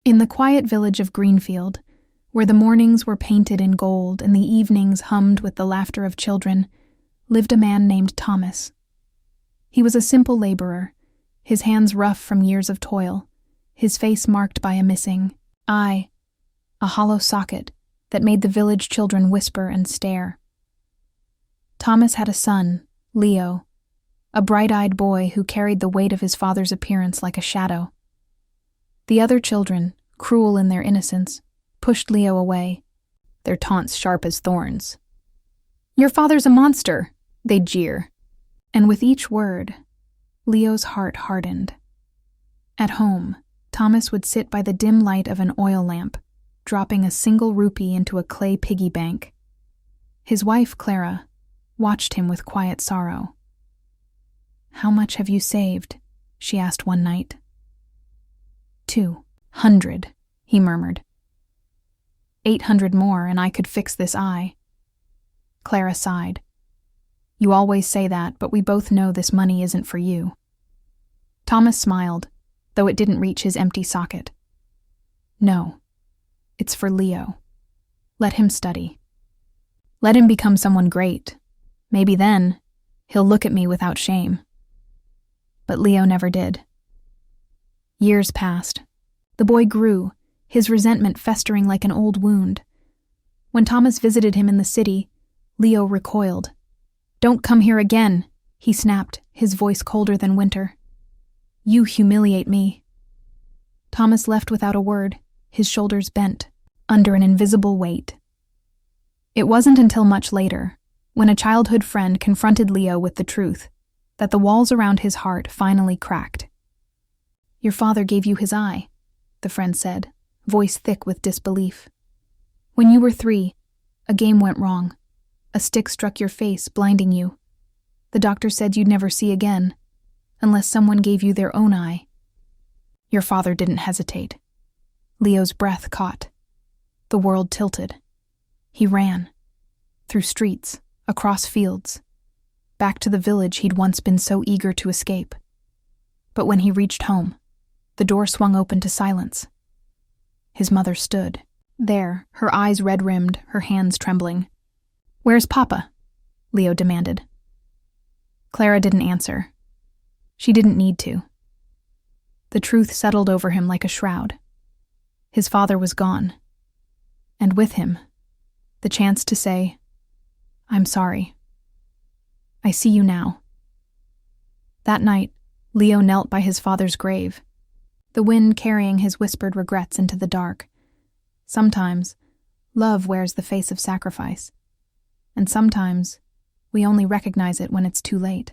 In the quiet village of Greenfield, where the mornings were painted in gold and the evenings hummed with the laughter of children, lived a man named Thomas. He was a simple laborer, his hands rough from years of toil, his face marked by a missing eye, a hollow socket that made the village children whisper and stare. Thomas had a son, Leo, a bright-eyed boy who carried the weight of his father's appearance like a shadow. The other children, cruel in their innocence, pushed Leo away, their taunts sharp as thorns. "Your father's a monster," they'd jeer, and with each word, Leo's heart hardened. At home, Thomas would sit by the dim light of an oil lamp, dropping a single rupee into a clay piggy bank. His wife, Clara, watched him with quiet sorrow. "How much have you saved?" she asked one night. 200, he murmured. 800 more, and I could fix this eye. Clara sighed. "You always say that, but we both know this money isn't for you." Thomas smiled, though it didn't reach his empty socket. "No, it's for Leo. Let him study. Let him become someone great. Maybe then, he'll look at me without shame." But Leo never did. Years passed. The boy grew, his resentment festering like an old wound. When Thomas visited him in the city, Leo recoiled. "Don't come here again," he snapped, his voice colder than winter. "You humiliate me." Thomas left without a word, his shoulders bent, under an invisible weight. It wasn't until much later, when a childhood friend confronted Leo with the truth, that the walls around his heart finally cracked. "Your father gave you his eye," the friend said, voice thick with disbelief. "When you were 3, a game went wrong. A stick struck your face, blinding you. The doctor said you'd never see again, unless someone gave you their own eye." Your father didn't hesitate. Leo's breath caught. The world tilted. He ran. Through streets, across fields, back to the village he'd once been so eager to escape. But when he reached home, the door swung open to silence. His mother stood, there, her eyes red-rimmed, her hands trembling. "Where's Papa?" Leo demanded. Clara didn't answer. She didn't need to. The truth settled over him like a shroud. His father was gone. And with him, the chance to say, "I'm sorry. I see you now." That night, Leo knelt by his father's grave, the wind carrying his whispered regrets into the dark. Sometimes, love wears the face of sacrifice, and sometimes, we only recognize it when it's too late.